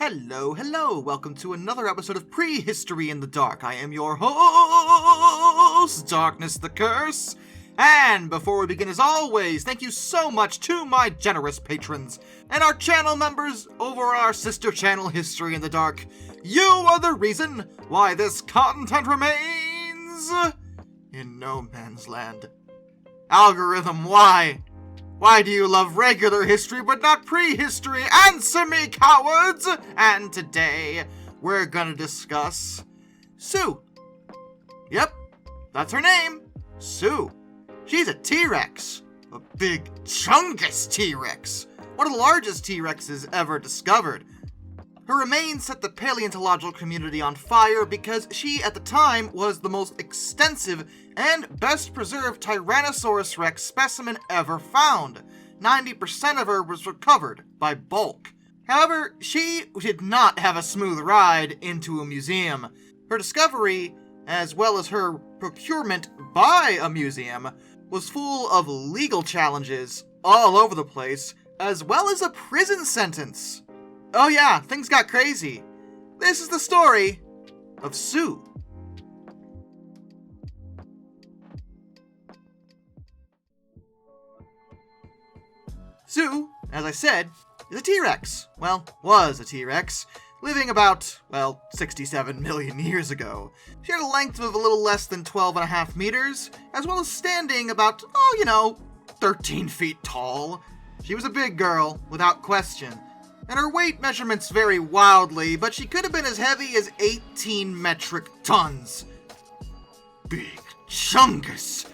Hello, welcome to another episode of Prehistory in the Dark. I am your host, Darkness the Curse. And before we begin, as always, thank you so much to my generous patrons and our channel members over our sister channel, History in the Dark. You are the reason why this content remains in no man's land. Algorithm, why? Why do you love regular history but not prehistory? Answer me, cowards! And today, we're gonna discuss Sue. Yep, that's her name, Sue. She's a T-Rex. A big, chungus T-Rex. One of the largest T-Rexes ever discovered. Her remains set the paleontological community on fire because she, at the time, was the most extensive and best preserved Tyrannosaurus Rex specimen ever found. 90% of her was recovered by bulk. However, she did not have a smooth ride into a museum. Her discovery, as well as her procurement by a museum, was full of legal challenges all over the place, as well as a prison sentence. Oh yeah, things got crazy. This is the story of Sue. Sue, as I said, is a T-Rex. Well, was a T-Rex, living about, 67 million years ago. She had a length of a little less than 12.5 meters, as well as standing about, 13 feet tall. She was a big girl, without question. And her weight measurements vary wildly, but she could have been as heavy as 18 metric tons. Big chungus.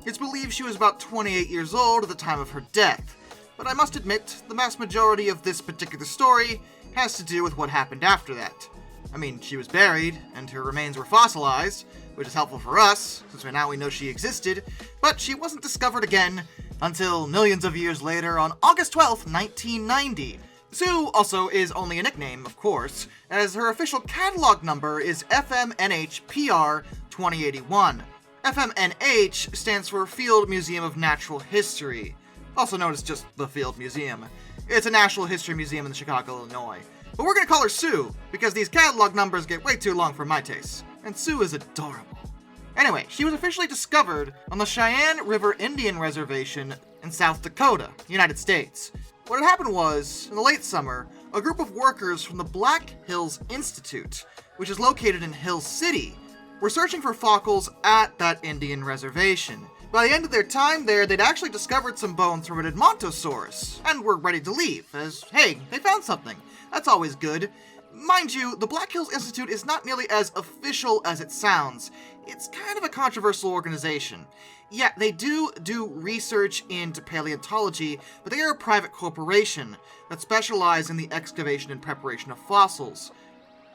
It's believed she was about 28 years old at the time of her death, but I must admit, the vast majority of this particular story has to do with what happened after that. I mean, she was buried, and her remains were fossilized, which is helpful for us, since now we know she existed, but she wasn't discovered again until millions of years later on August 12th, 1990. Sue also is only a nickname, of course, as her official catalog number is FMNH PR 2081. FMNH stands for Field Museum of Natural History, also known as just the Field Museum. It's a natural history museum in Chicago, Illinois. But we're gonna call her Sue, because these catalog numbers get way too long for my taste. And Sue is adorable. Anyway, she was officially discovered on the Cheyenne River Indian Reservation in South Dakota, United States. What had happened was, in the late summer, a group of workers from the Black Hills Institute, which is located in Hill City, were searching for fossils at that Indian reservation. By the end of their time there, they'd actually discovered some bones from an Edmontosaurus, and were ready to leave, as, hey, they found something. That's always good. Mind you, the Black Hills Institute is not nearly as official as it sounds. It's kind of a controversial organization. Yeah, they do research into paleontology, but they are a private corporation that specialize in the excavation and preparation of fossils.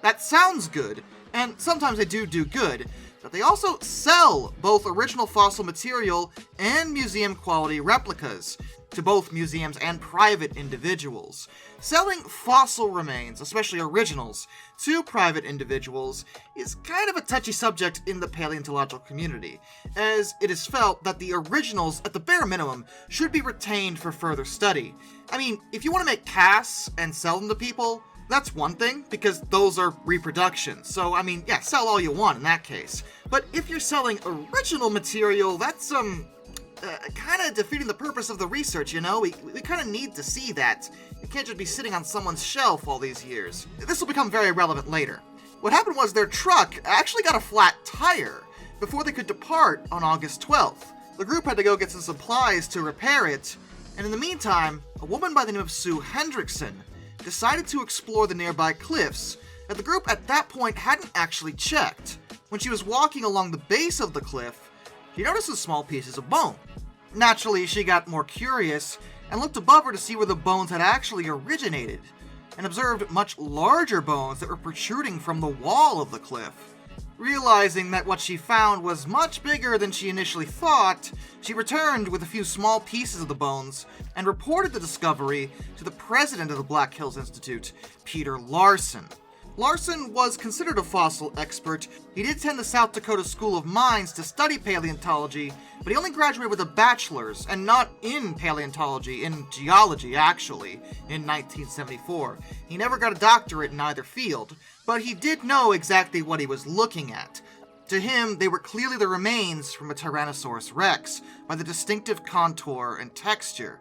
That sounds good, and sometimes they do good, but they also sell both original fossil material and museum-quality replicas to both museums and private individuals. Selling fossil remains, especially originals, to private individuals is kind of a touchy subject in the paleontological community, as it is felt that the originals, at the bare minimum, should be retained for further study. I mean, if you want to make casts and sell them to people, that's one thing, because those are reproductions. So, I mean, yeah, sell all you want in that case. But if you're selling original material, that's, kind of defeating the purpose of the research, you know? We kind of need to see that. It can't just be sitting on someone's shelf all these years. This will become very relevant later. What happened was their truck actually got a flat tire before they could depart on August 12th. The group had to go get some supplies to repair it, and in the meantime, a woman by the name of Sue Hendrickson decided to explore the nearby cliffs that the group at that point hadn't actually checked. When she was walking along the base of the cliff, she noticed some small pieces of bone. Naturally, she got more curious and looked above her to see where the bones had actually originated, and observed much larger bones that were protruding from the wall of the cliff. Realizing that what she found was much bigger than she initially thought, she returned with a few small pieces of the bones and reported the discovery to the president of the Black Hills Institute, Peter Larson. Larson was considered a fossil expert. He did attend the South Dakota School of Mines to study paleontology, but he only graduated with a bachelor's, and not in paleontology, in geology actually, in 1974. He never got a doctorate in either field, but he did know exactly what he was looking at. To him, they were clearly the remains from a Tyrannosaurus Rex, by the distinctive contour and texture.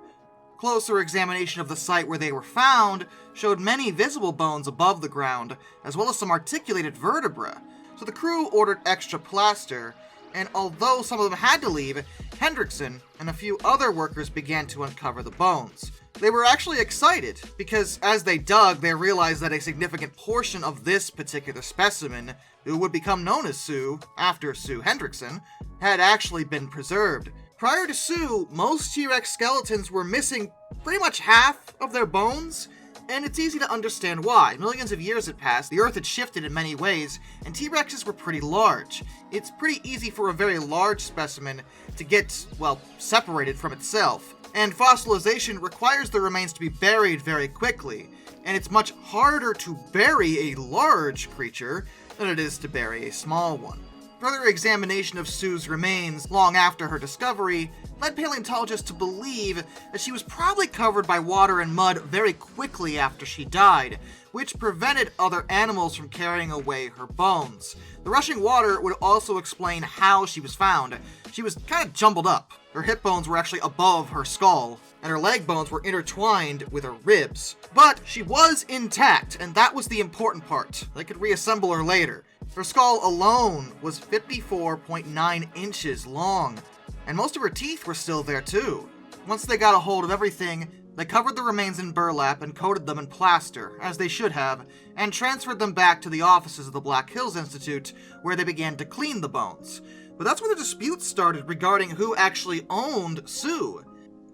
Closer examination of the site where they were found showed many visible bones above the ground, as well as some articulated vertebra. So the crew ordered extra plaster, and although some of them had to leave, Hendrickson and a few other workers began to uncover the bones. They were actually excited, because as they dug, they realized that a significant portion of this particular specimen, who would become known as Sue, after Sue Hendrickson, had actually been preserved. Prior to Sue, most T-Rex skeletons were missing pretty much half of their bones, and it's easy to understand why. Millions of years had passed, the Earth had shifted in many ways, and T-Rexes were pretty large. It's pretty easy for a very large specimen to get, well, separated from itself. And fossilization requires the remains to be buried very quickly, and it's much harder to bury a large creature than it is to bury a small one. Further examination of Sue's remains long after her discovery led paleontologists to believe that she was probably covered by water and mud very quickly after she died, which prevented other animals from carrying away her bones. The rushing water would also explain how she was found. She was kind of jumbled up. Her hip bones were actually above her skull, and her leg bones were intertwined with her ribs. But she was intact, and that was the important part. They could reassemble her later. Her skull alone was 54.9 inches long, and most of her teeth were still there too. Once they got a hold of everything, they covered the remains in burlap and coated them in plaster, as they should have, and transferred them back to the offices of the Black Hills Institute, where they began to clean the bones. But that's when the dispute started regarding who actually owned Sue.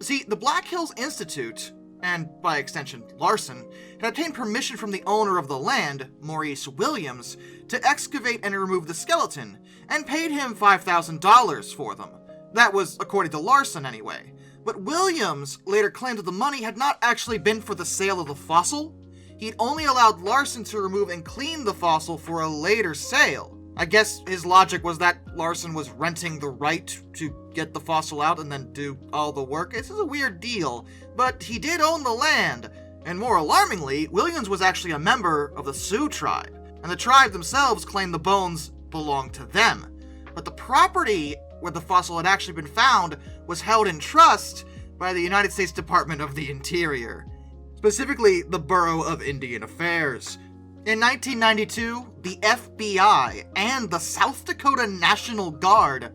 See, the Black Hills Institute, and by extension Larson, had obtained permission from the owner of the land, Maurice Williams, to excavate and remove the skeleton, and paid him $5,000 for them. That was according to Larson anyway. But Williams later claimed that the money had not actually been for the sale of the fossil. He'd only allowed Larson to remove and clean the fossil for a later sale. I guess his logic was that Larson was renting the right to get the fossil out and then do all the work. This is a weird deal, but he did own the land. And more alarmingly, Williams was actually a member of the Sioux tribe, and the tribe themselves claimed the bones belonged to them. But the property where the fossil had actually been found was held in trust by the United States Department of the Interior, specifically the Bureau of Indian Affairs. In 1992, the FBI and the South Dakota National Guard,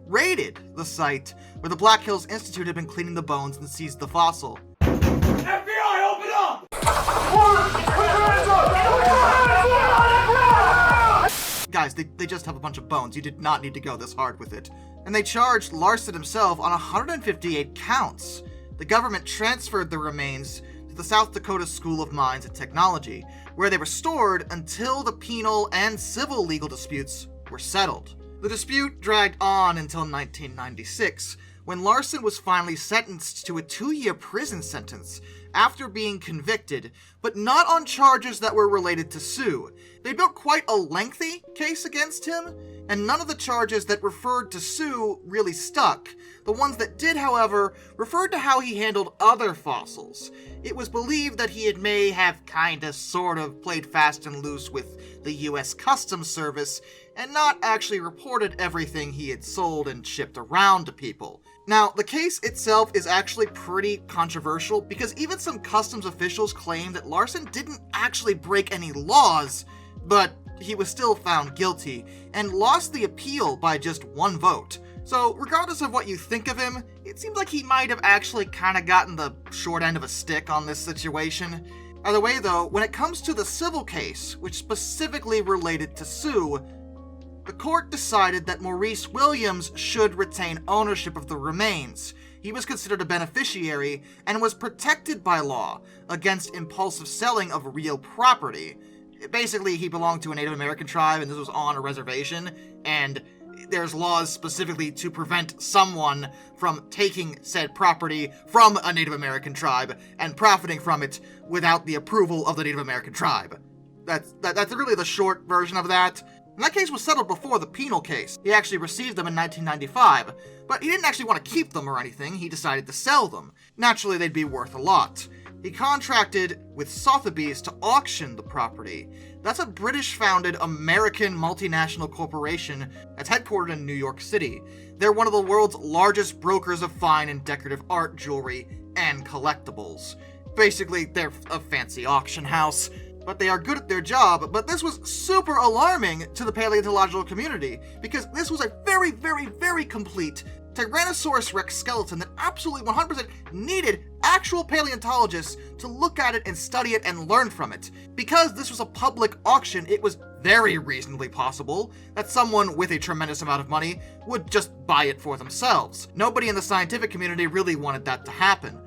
raided the site where the Black Hills Institute had been cleaning the bones and seized the fossil. FBI, open up! Guys, they just have a bunch of bones. You did not need to go this hard with it. And they charged Larson himself on 158 counts. The government transferred the remains to the South Dakota School of Mines and Technology, where they were stored until the penal and civil legal disputes were settled. The dispute dragged on until 1996, when Larson was finally sentenced to a 2-year prison sentence after being convicted, but not on charges that were related to Sue. They built quite a lengthy case against him, and none of the charges that referred to Sue really stuck. The ones that did, however, referred to how he handled other fossils. It was believed that he may have sort of played fast and loose with the US Customs Service, and not actually reported everything he had sold and shipped around to people. Now, the case itself is actually pretty controversial, because even some customs officials claim that Larson didn't actually break any laws, but he was still found guilty, and lost the appeal by just 1 vote. So, regardless of what you think of him, it seems like he might have actually gotten the short end of a stick on this situation. Either way though, when it comes to the civil case, which specifically related to Sue, the court decided that Maurice Williams should retain ownership of the remains. He was considered a beneficiary and was protected by law against impulsive selling of real property. Basically, he belonged to a Native American tribe and this was on a reservation, and there's laws specifically to prevent someone from taking said property from a Native American tribe and profiting from it without the approval of the Native American tribe. That's really the short version of that. And that case was settled before the penal case. He actually received them in 1995, but he didn't actually want to keep them or anything. He decided to sell them. Naturally, they'd be worth a lot. He contracted with Sotheby's to auction the property. That's a British-founded American multinational corporation that's headquartered in New York City. They're one of the world's largest brokers of fine and decorative art, jewelry, and collectibles. Basically, they're a fancy auction house, but they are good at their job. But this was super alarming to the paleontological community, because this was a very, very, very complete Tyrannosaurus Rex skeleton that absolutely 100% needed actual paleontologists to look at it and study it and learn from it. Because this was a public auction, it was very reasonably possible that someone with a tremendous amount of money would just buy it for themselves. Nobody in the scientific community really wanted that to happen.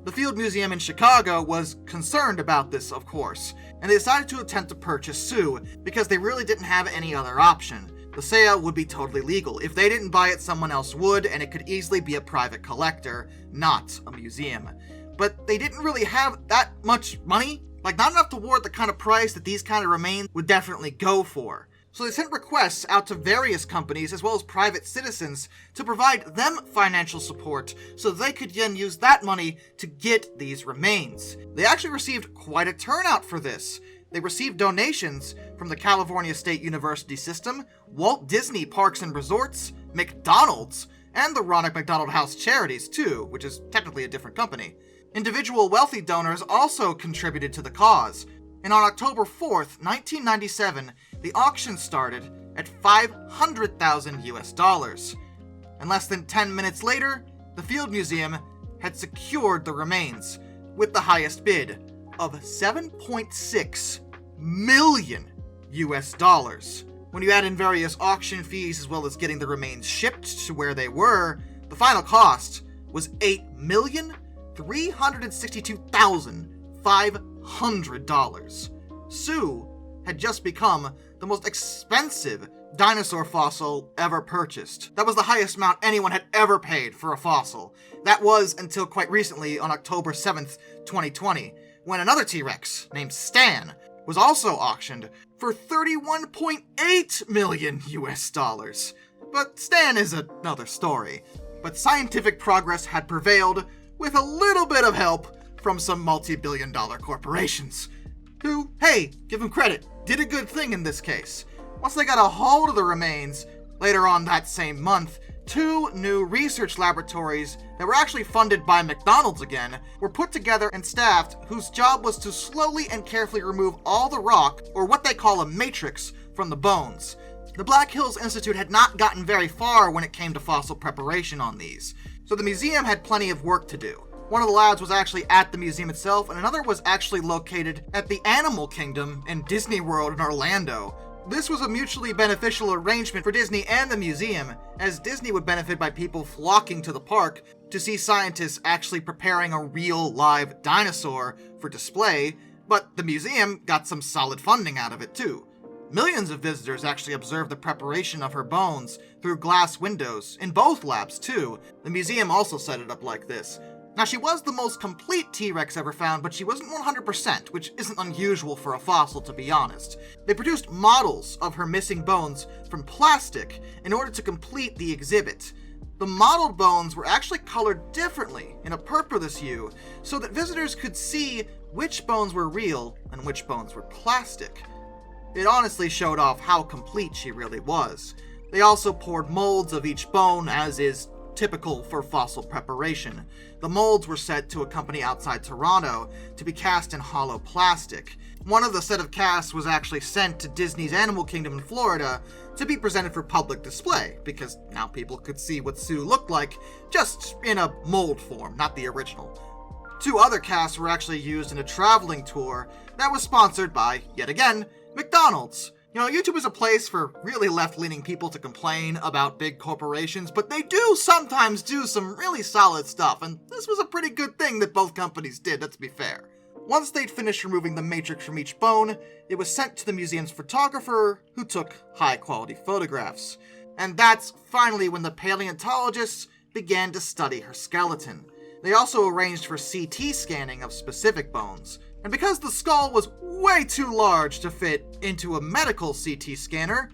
The Field Museum in Chicago was concerned about this, of course, and they decided to attempt to purchase Sue because they really didn't have any other option. The sale would be totally legal. If they didn't buy it, someone else would, and it could easily be a private collector, not a museum. But they didn't really have that much money, not enough to warrant the kind of price that these kind of remains would definitely go for. So they sent requests out to various companies as well as private citizens to provide them financial support so they could then use that money to get these remains. They actually received quite a turnout for this. They received donations from the California State University System, Walt Disney Parks and Resorts, McDonald's, and the Ronald McDonald House Charities too, which is technically a different company. Individual wealthy donors also contributed to the cause, and on October 4th, 1997, the auction started at $500,000 US. And less than 10 minutes later, the Field Museum had secured the remains with the highest bid of $7.6 million US. When you add in various auction fees as well as getting the remains shipped to where they were, the final cost was $8,362,500. Sue had just become the most expensive dinosaur fossil ever purchased. That was the highest amount anyone had ever paid for a fossil. That was until quite recently on October 7th, 2020, when another T-Rex named Stan was also auctioned for $31.8 million US. But Stan is another story. But scientific progress had prevailed with a little bit of help from some multi-billion-dollar corporations, who, hey, give them credit, did a good thing in this case. Once they got a hold of the remains, later on that same month, 2 new research laboratories that were actually funded by McDonald's again were put together and staffed, whose job was to slowly and carefully remove all the rock, or what they call a matrix, from the bones. The Black Hills Institute had not gotten very far when it came to fossil preparation on these, so the museum had plenty of work to do. One of the labs was actually at the museum itself, and another was actually located at the Animal Kingdom in Disney World in Orlando. This was a mutually beneficial arrangement for Disney and the museum, as Disney would benefit by people flocking to the park to see scientists actually preparing a real live dinosaur for display, but the museum got some solid funding out of it too. Millions of visitors actually observed the preparation of her bones through glass windows, in both labs too. The museum also set it up like this. Now, she was the most complete T-Rex ever found, but she wasn't 100%, which isn't unusual for a fossil, to be honest. They produced models of her missing bones from plastic in order to complete the exhibit. The modeled bones were actually colored differently in a purplish hue, so that visitors could see which bones were real and which bones were plastic. It honestly showed off how complete she really was. They also poured molds of each bone, as is typical for fossil preparation. The molds were sent to a company outside Toronto to be cast in hollow plastic. One of the set of casts was actually sent to Disney's Animal Kingdom in Florida to be presented for public display, because now people could see what Sue looked like, just in a mold form, not the original. 2 other casts were actually used in a traveling tour that was sponsored by, yet again, McDonald's. You know, YouTube is a place for really left-leaning people to complain about big corporations, but they do sometimes do some really solid stuff, and this was a pretty good thing that both companies did, let's be fair. Once they'd finished removing the matrix from each bone, it was sent to the museum's photographer, who took high-quality photographs. And that's finally when the paleontologists began to study her skeleton. They also arranged for CT scanning of specific bones. And because the skull was way too large to fit into a medical CT scanner,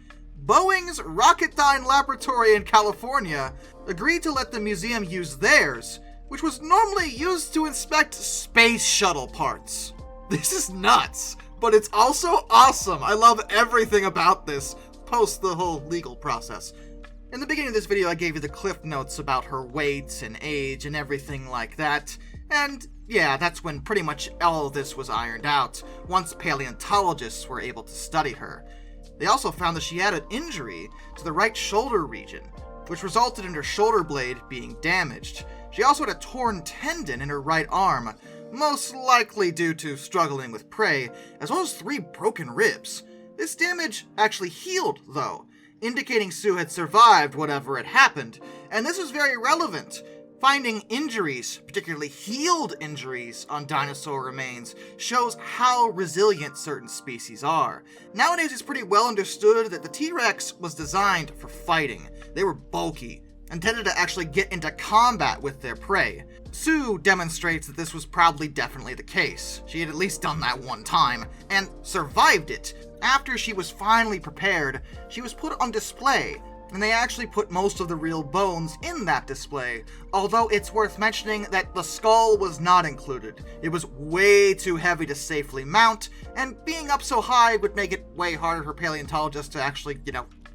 Boeing's Rocketdyne Laboratory in California agreed to let the museum use theirs, which was normally used to inspect space shuttle parts. This is nuts, but it's also awesome. I love everything about this, post the whole legal process. In the beginning of this video, I gave you the cliff notes about her weight and age and everything like that, and yeah, that's when pretty much all of this was ironed out, once paleontologists were able to study her. They also found that she had an injury to the right shoulder region, which resulted in her shoulder blade being damaged. She also had a torn tendon in her right arm, most likely due to struggling with prey, as well as 3 broken ribs. This damage actually healed, though, indicating Sue had survived whatever had happened, and this was very relevant. Finding injuries, particularly healed injuries, on dinosaur remains shows how resilient certain species are. Nowadays, it's pretty well understood that the T-Rex was designed for fighting. They were bulky, and tended to actually get into combat with their prey. Sue demonstrates that this was probably definitely the case. She had at least done that one time, and survived it. After she was finally prepared, she was put on display, and they actually put most of the real bones in that display, although it's worth mentioning that the skull was not included. It was way too heavy to safely mount, and being up so high would make it way harder for paleontologists to actually,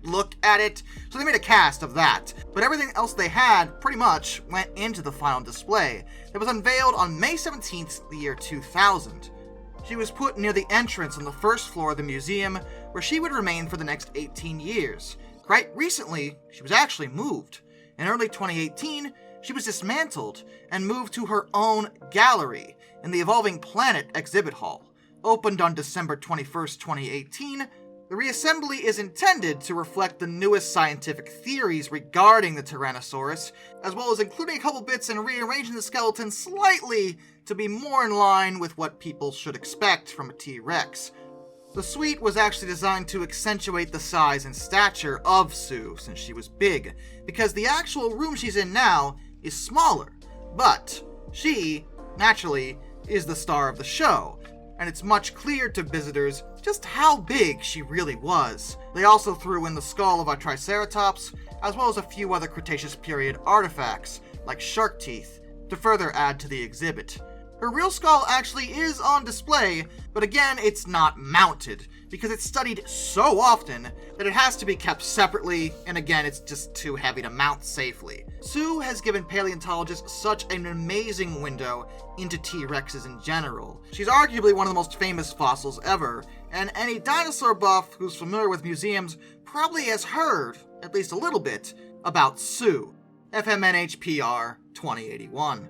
look at it, so they made a cast of that. But everything else they had, pretty much, went into the final display. It was unveiled on May 17th, the year 2000. She was put near the entrance on the first floor of the museum, where she would remain for the next 18 years. Quite recently, she was actually moved. In early 2018, she was dismantled and moved to her own gallery in the Evolving Planet exhibit hall. Opened on December 21st, 2018, the reassembly is intended to reflect the newest scientific theories regarding the Tyrannosaurus, as well as including a couple bits and rearranging the skeleton slightly to be more in line with what people should expect from a T-Rex. The suite was actually designed to accentuate the size and stature of Sue, since she was big, because the actual room she's in now is smaller. But she, naturally, is the star of the show, and it's much clearer to visitors just how big she really was. They also threw in the skull of a Triceratops, as well as a few other Cretaceous period artifacts, like shark teeth, to further add to the exhibit. Her real skull actually is on display, but again, it's not mounted, because it's studied so often that it has to be kept separately, and again, it's just too heavy to mount safely. Sue has given paleontologists such an amazing window into T-Rexes in general. She's arguably one of the most famous fossils ever, and any dinosaur buff who's familiar with museums probably has heard, at least a little bit, about Sue. FMNH PR 2081.